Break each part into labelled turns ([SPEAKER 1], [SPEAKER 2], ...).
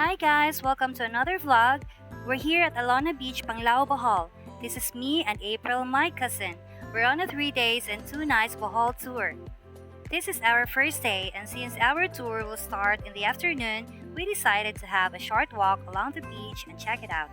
[SPEAKER 1] Hi guys, welcome to another vlog. We're here at Alona Beach, Panglao, Bohol. This is me and April, my cousin. We're on a 3 days and 2 nights Bohol tour. This is our first day, and since our tour will start in the afternoon, we decided to have a short walk along the beach and check it out.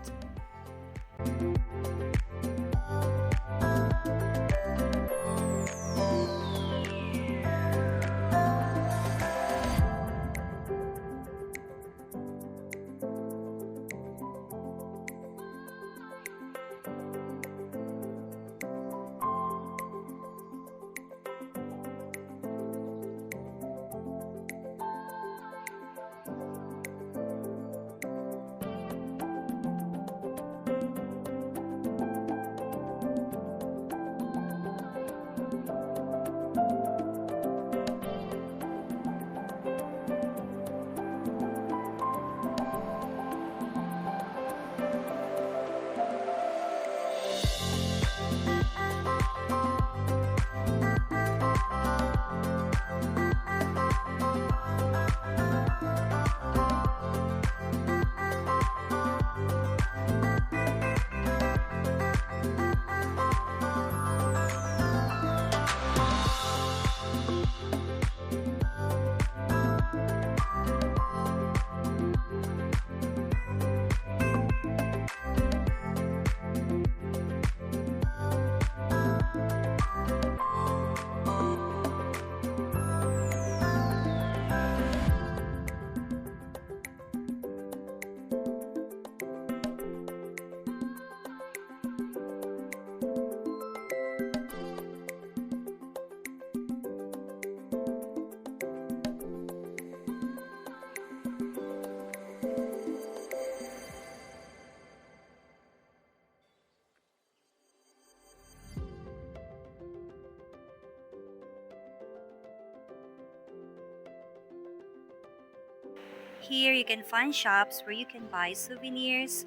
[SPEAKER 1] Here you can find shops where you can buy souvenirs,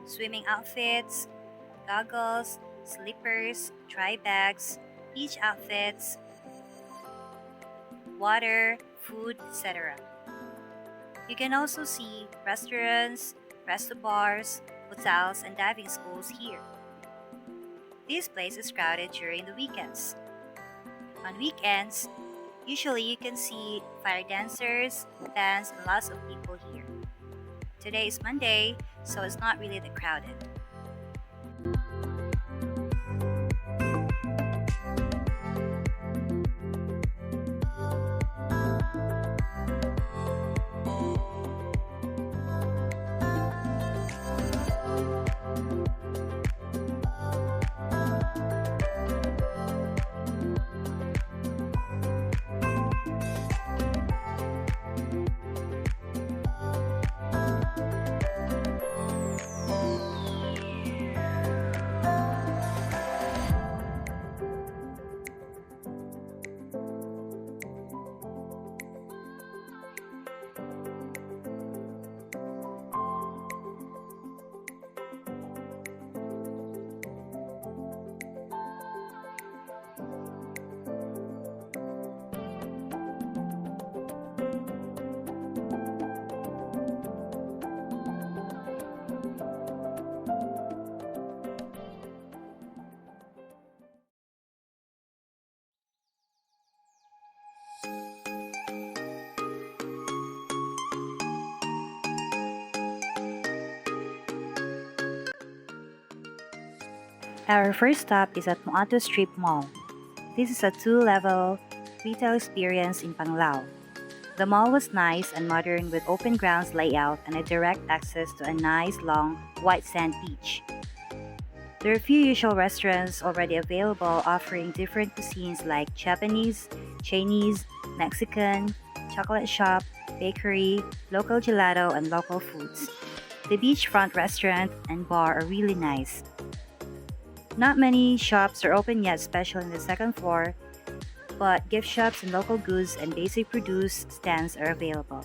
[SPEAKER 1] swimming outfits, goggles, slippers, dry bags, beach outfits, water, food, etc. You can also see restaurants, resto bars, hotels, and diving schools here. This place is crowded during the weekends. On weekends, usually you can see fire dancers, bands, and lots of people here. Today is Monday, so it's not really that crowded. Our first stop is at Moato Strip Mall. This is a two-level retail experience in Panglao. The mall was nice and modern with open grounds layout and a direct access to a nice long white sand beach. There are a few usual restaurants already available offering different cuisines like Japanese, Chinese, Mexican, chocolate shop, bakery, local gelato, and local foods. The beachfront restaurant and bar are really nice. Not many shops are open yet, especially on the second floor, but gift shops and local goods and basic produce stands are available.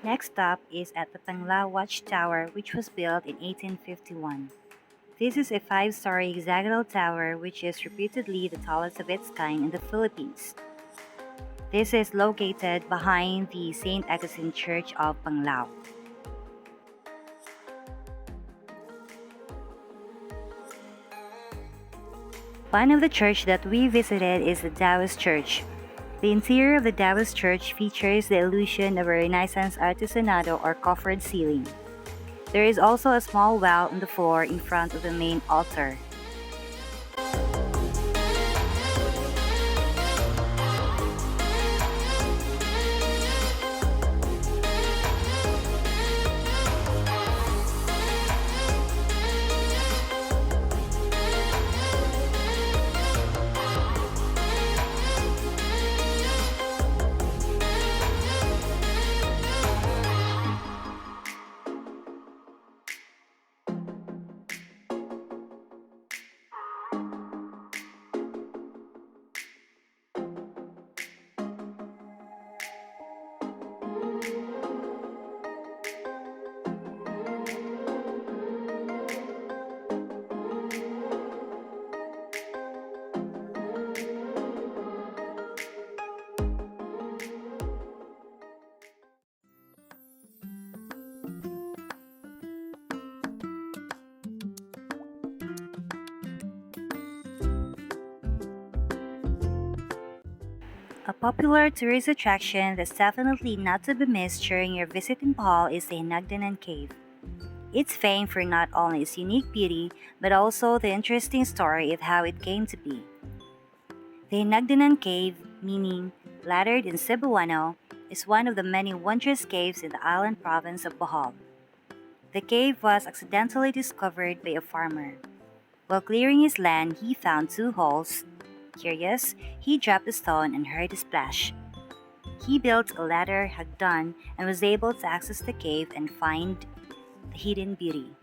[SPEAKER 1] Next stop is at the Panglao Watchtower, which was built in 1851. This is a five-story hexagonal tower which is reputedly the tallest of its kind in the Philippines. This is located behind the St. Augustine Church of Panglao. One of the church that we visited is the Taoist Church. The interior of the Taoist Church features the illusion of a Renaissance artisanado or coffered ceiling. There is also a small well on the floor in front of the main altar. A popular tourist attraction that's definitely not to be missed during your visit in Bohol is the Hinagdanan Cave. It's famed for not only its unique beauty, but also the interesting story of how it came to be. The Hinagdanan Cave, meaning laddered in Cebuano, is one of the many wondrous caves in the island province of Bohol. The cave was accidentally discovered by a farmer. While clearing his land, he found two holes. Curious, he dropped a stone and heard a splash. He built a ladder hagdan and was able to access the cave and find the hidden beauty.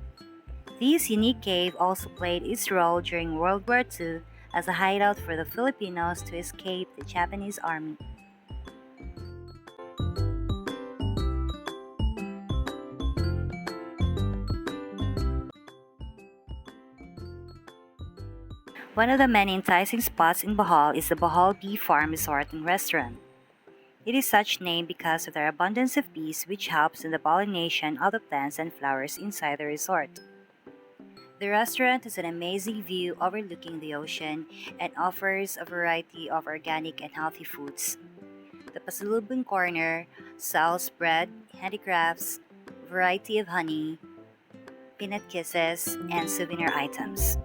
[SPEAKER 1] This unique cave also played its role during World War II as a hideout for the Filipinos to escape the Japanese army. One of the many enticing spots in Bohol is the Bohol Bee Farm Resort and Restaurant. It is such named because of their abundance of bees which helps in the pollination of the plants and flowers inside the resort. The restaurant has an amazing view overlooking the ocean and offers a variety of organic and healthy foods. The Pasalubong Corner sells bread, handicrafts, a variety of honey, peanut kisses, and souvenir items.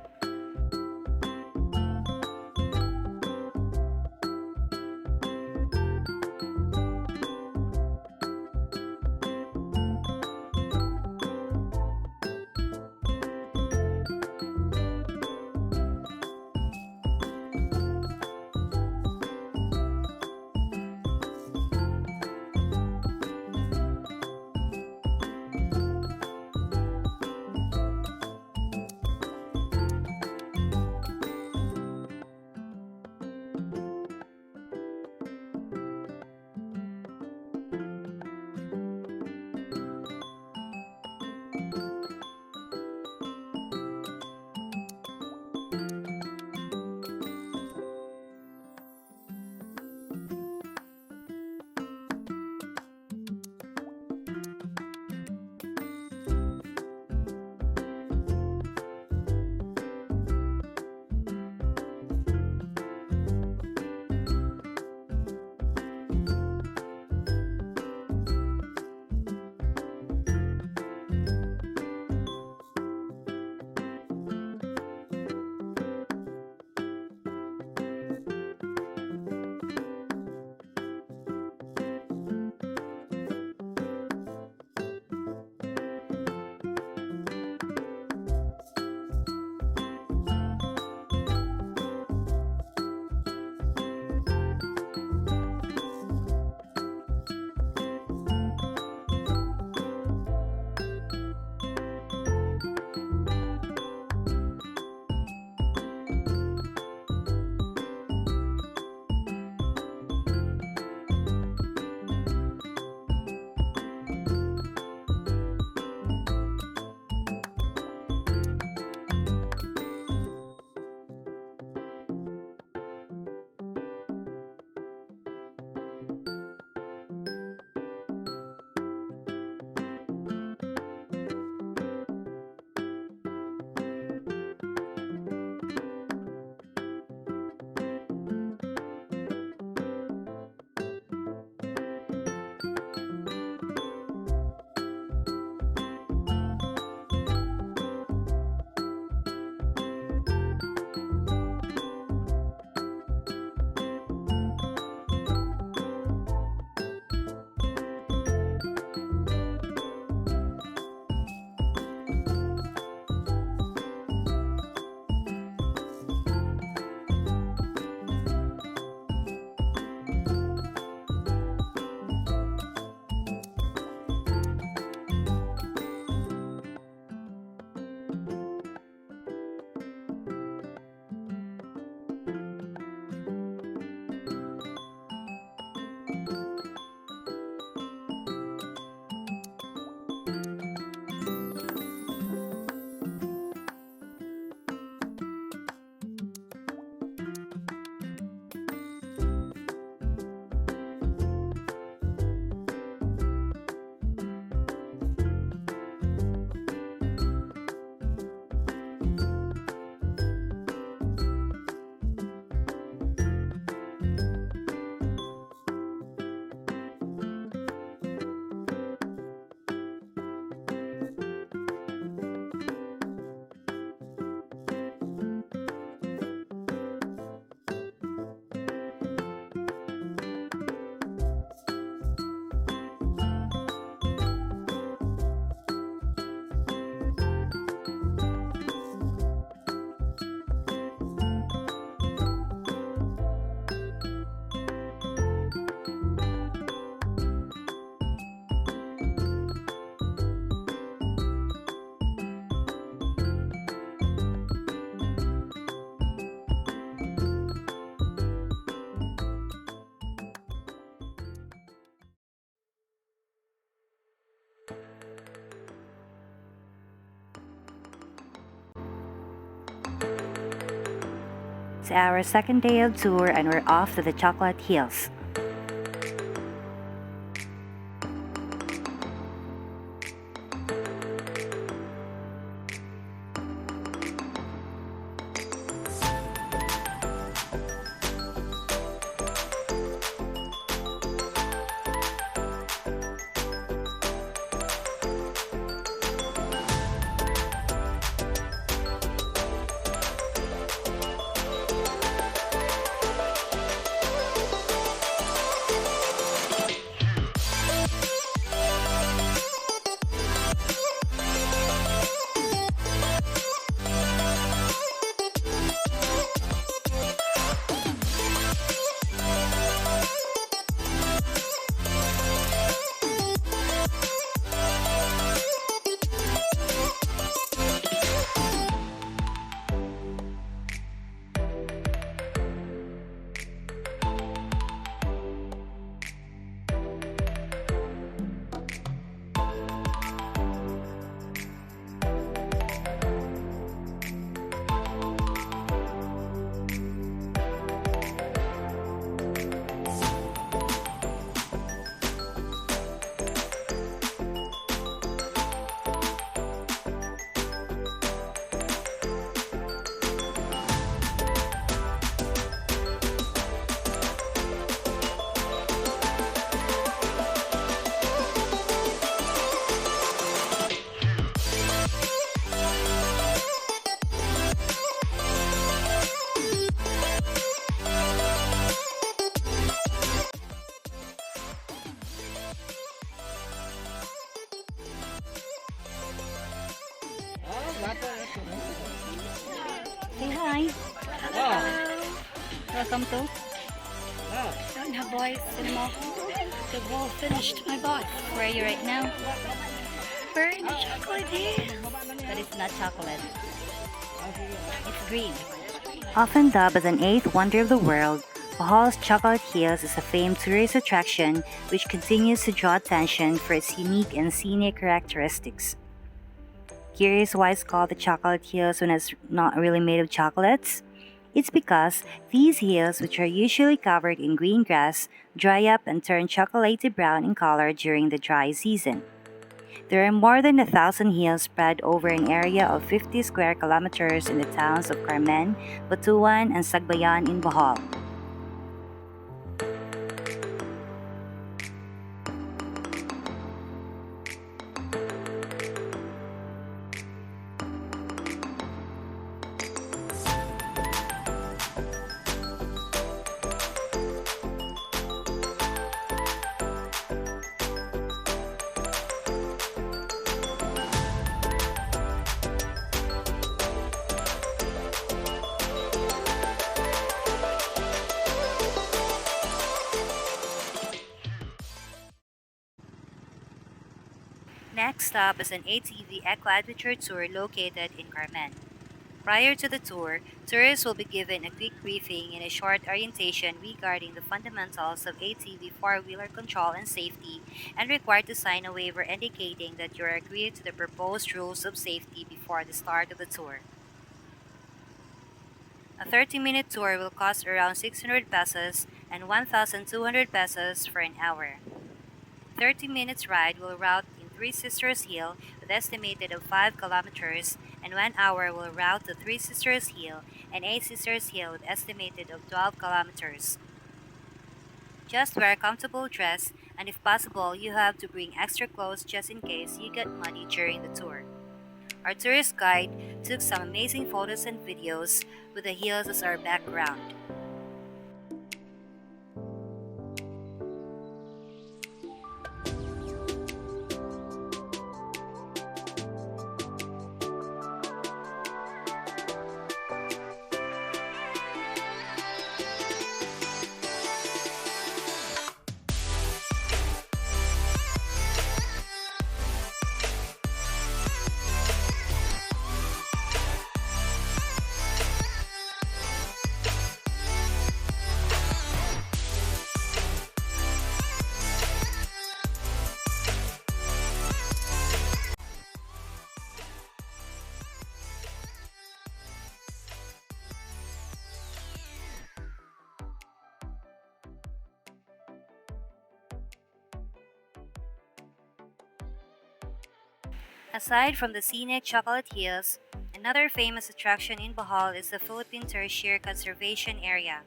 [SPEAKER 1] It's our second day of tour and we're off to the Chocolate Hills. Say hi. Welcome to.
[SPEAKER 2] Don't have boys anymore. They've all finished my boy.
[SPEAKER 1] Where are you right now?
[SPEAKER 2] We're in the chocolate here.
[SPEAKER 1] But it's not chocolate. It's green. Often dubbed as an eighth wonder of the world, Bohol's Chocolate Hills is a famed tourist attraction which continues to draw attention for its unique and scenic characteristics. Curious why it's called the Chocolate Hills when it's not really made of chocolates? It's because these hills, which are usually covered in green grass, dry up and turn chocolatey brown in color during the dry season. There are more than 1,000 hills spread over an area of 50 square kilometers in the towns of Carmen, Batuan, and Sagbayan in Bohol. Next stop is an ATV Eco-Adventure tour located in Carmen. Prior to the tour, tourists will be given a quick briefing and a short orientation regarding the fundamentals of ATV four-wheeler control and safety, and required to sign a waiver indicating that you are agreed to the proposed rules of safety before the start of the tour. A 30-minute tour will cost around 600 pesos and 1,200 pesos for an hour. 30 minutes ride will route in Three Sisters Hill with estimated of 5 kilometers, and 1 hour will route to Three Sisters Hill and Eight Sisters Hill with estimated of 12 kilometers. Just wear a comfortable dress, and if possible, you have to bring extra clothes just in case you get muddy during the tour. Our tourist guide took some amazing photos and videos with the hills as our background. Aside from the scenic chocolate hills, another famous attraction in Bohol is the Philippine Tertiary Conservation Area.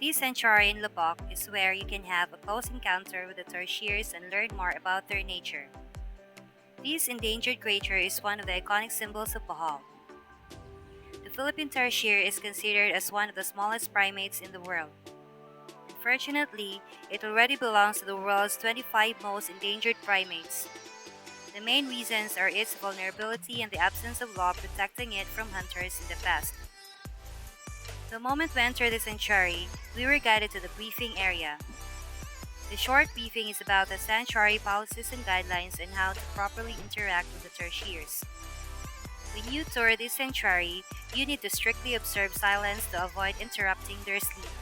[SPEAKER 1] This sanctuary in Lubbock is where you can have a close encounter with the tertiaries and learn more about their nature. This endangered creature is one of the iconic symbols of Bohol. The Philippine tarsier is considered as one of the smallest primates in the world. Unfortunately, it already belongs to the world's 25 most endangered primates. The main reasons are its vulnerability and the absence of law protecting it from hunters in the past. The moment we entered the sanctuary, we were guided to the briefing area. The short briefing is about the sanctuary policies and guidelines and how to properly interact with the tertiaries. When you tour this sanctuary, you need to strictly observe silence to avoid interrupting their sleep.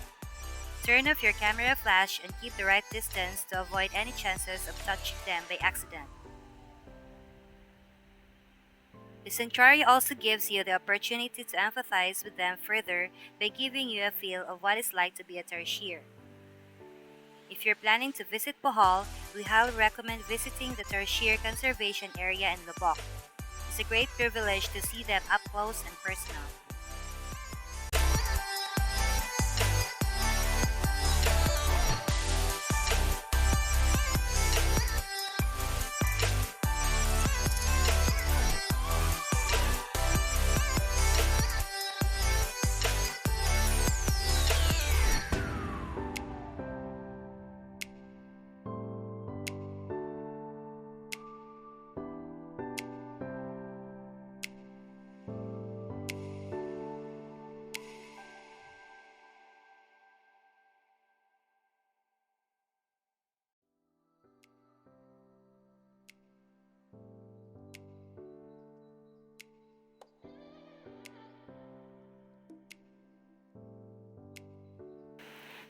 [SPEAKER 1] Turn off your camera flash and keep the right distance to avoid any chances of touching them by accident. The sanctuary also gives you the opportunity to empathize with them further by giving you a feel of what it's like to be a tertiary. If you're planning to visit Bohol, we highly recommend visiting the Tertiary Conservation Area in Lubbock. It's a great privilege to see them up close and personal.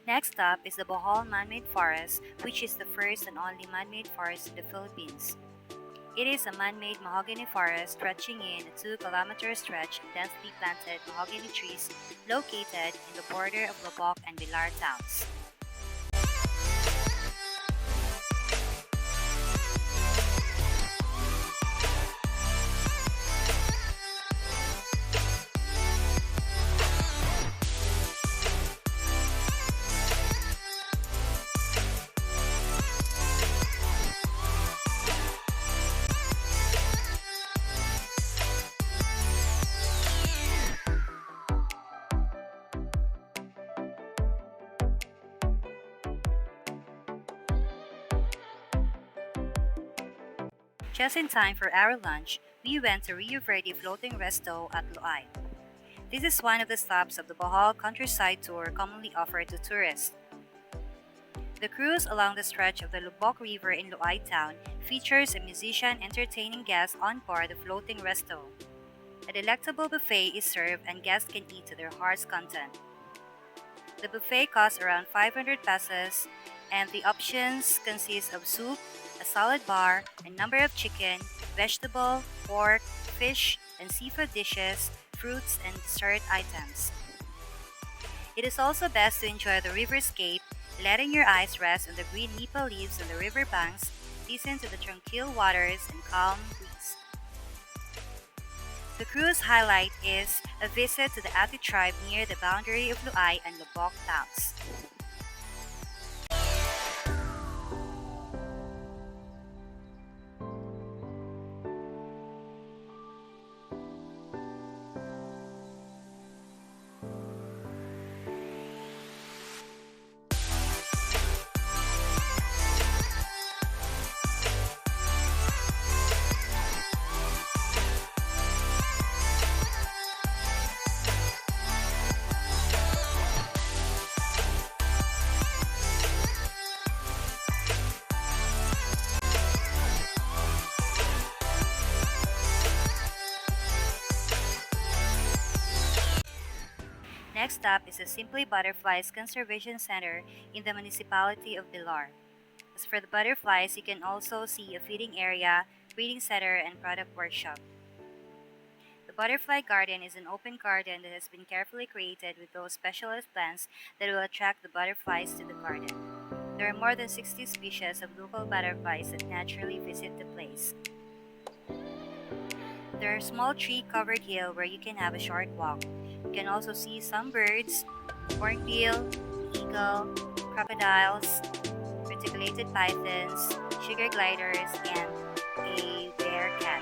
[SPEAKER 1] Next up is the Bohol Man-Made Forest, which is the first and only man-made forest in the Philippines. It is a man-made mahogany forest stretching in a 2-kilometer stretch of densely planted mahogany trees located in the border of Lubbock and Bilar towns. Just in time for our lunch, we went to Rio Verde Floating Resto at Loai. This is one of the stops of the Bohol countryside tour commonly offered to tourists. The cruise along the stretch of the Lubbock River in Loai town features a musician entertaining guests on board the floating resto. A delectable buffet is served and guests can eat to their heart's content. The buffet costs around 500 pesos and the options consist of soup, a salad bar, a number of chicken, vegetable, pork, fish, and seafood dishes, fruits, and dessert items. It is also best to enjoy the riverscape, letting your eyes rest on the green nipa leaves on the river banks, listen to the tranquil waters and calm breeze. The cruise highlight is a visit to the Ati tribe near the boundary of Luay and Lubbock towns. Next up is the Simply Butterflies Conservation Center in the municipality of Bilar. As for the butterflies, you can also see a feeding area, breeding center, and product workshop. The butterfly garden is an open garden that has been carefully created with those specialized plants that will attract the butterflies to the garden. There are more than 60 species of local butterflies that naturally visit the place. There are small tree-covered hill where you can have a short walk. You can also see some birds, hornbill, eagle, crocodiles, reticulated pythons, sugar gliders, and a bear cat.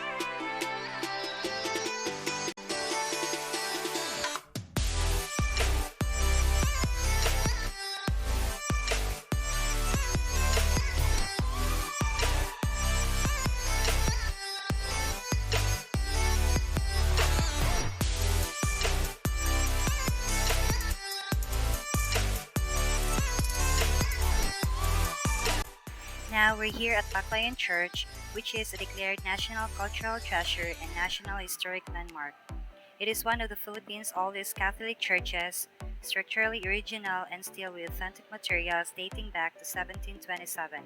[SPEAKER 1] Now we're here at Baclayan Church, which is a declared National Cultural Treasure and National Historic Landmark. It is one of the Philippines' oldest Catholic churches, structurally original and still with authentic materials dating back to 1727.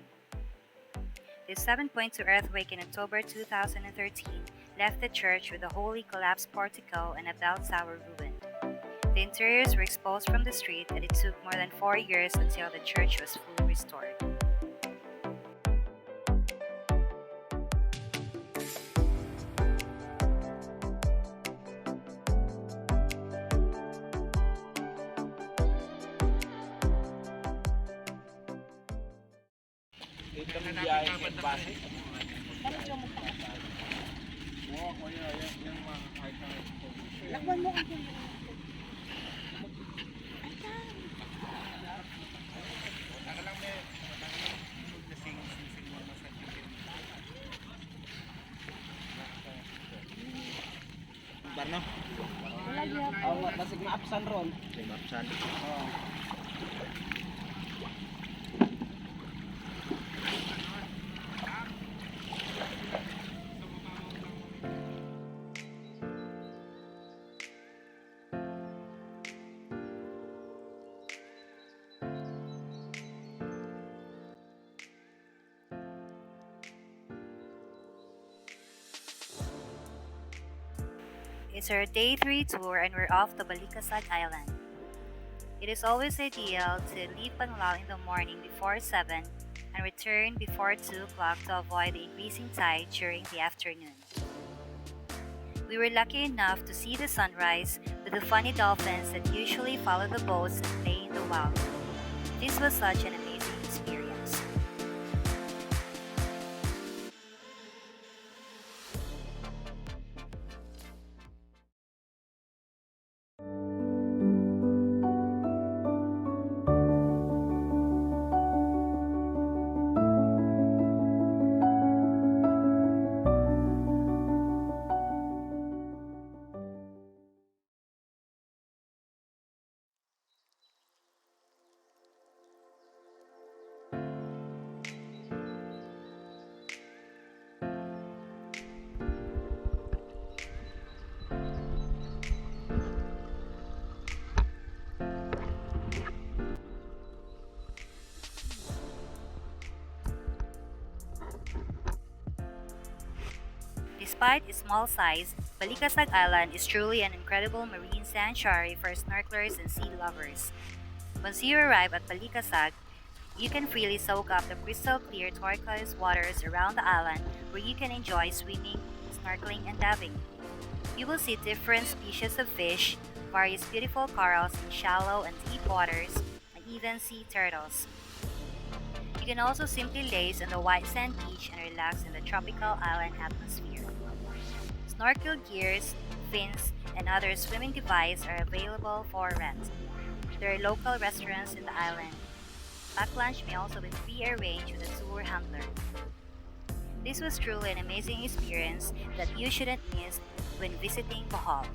[SPEAKER 1] The 7.2 earthquake in October 2013 left the church with a wholly collapsed portico and a bell tower ruined. The interiors were exposed from the street, and it took more than 4 years until the church was fully restored.
[SPEAKER 3] Ito mo biyahe sa base. Oo, kuya, yung mga
[SPEAKER 2] Lakban mo kasi.
[SPEAKER 3] Barno?
[SPEAKER 2] Wala gyud.
[SPEAKER 3] Oo, basig maapsan ron. Maapsan. Oo.
[SPEAKER 1] It's our day 3 tour and we're off to Balikasag Island. It is always ideal to leave Panglao in the morning before 7 and return before 2 o'clock to avoid the increasing tide during the afternoon. We were lucky enough to see the sunrise with the funny dolphins that usually follow the boats and play in the wild. This was such an amazing experience. Despite its small size, Balikasag Island is truly an incredible marine sanctuary for snorkelers and sea lovers. Once you arrive at Balikasag, you can freely soak up the crystal clear turquoise waters around the island where you can enjoy swimming, snorkeling, and diving. You will see different species of fish, various beautiful corals in shallow and deep waters, and even sea turtles. You can also simply laze on the white sand beach and relax in the tropical island atmosphere. Snorkel gears, fins, and other swimming devices are available for rent. There are local restaurants in the island. Packed lunch may also be pre-arranged with a tour handler. This was truly an amazing experience that you shouldn't miss when visiting Bohol.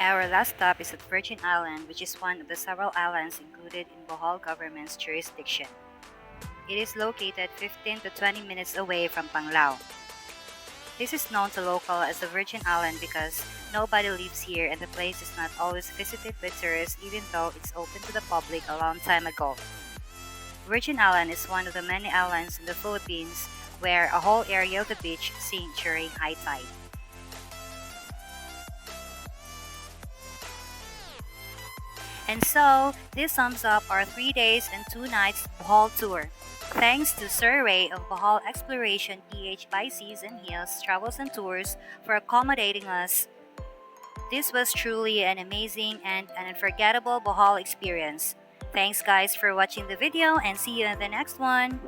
[SPEAKER 1] Our last stop is at Virgin Island, which is one of the several islands included in Bohol government's jurisdiction. It is located 15 to 20 minutes away from Panglao. This is known to local as the Virgin Island because nobody lives here and the place is not always visited by tourists even though it's open to the public a long time ago. Virgin Island is one of the many islands in the Philippines where a whole area of the beach sinks during high tide. And so, this sums up our 3 days and 2 nights Bohol tour. Thanks to Sir Ray of Bohol Exploration PH by Seas and Hills Travels and Tours for accommodating us. This was truly an amazing and an unforgettable Bohol experience. Thanks guys for watching the video and see you in the next one.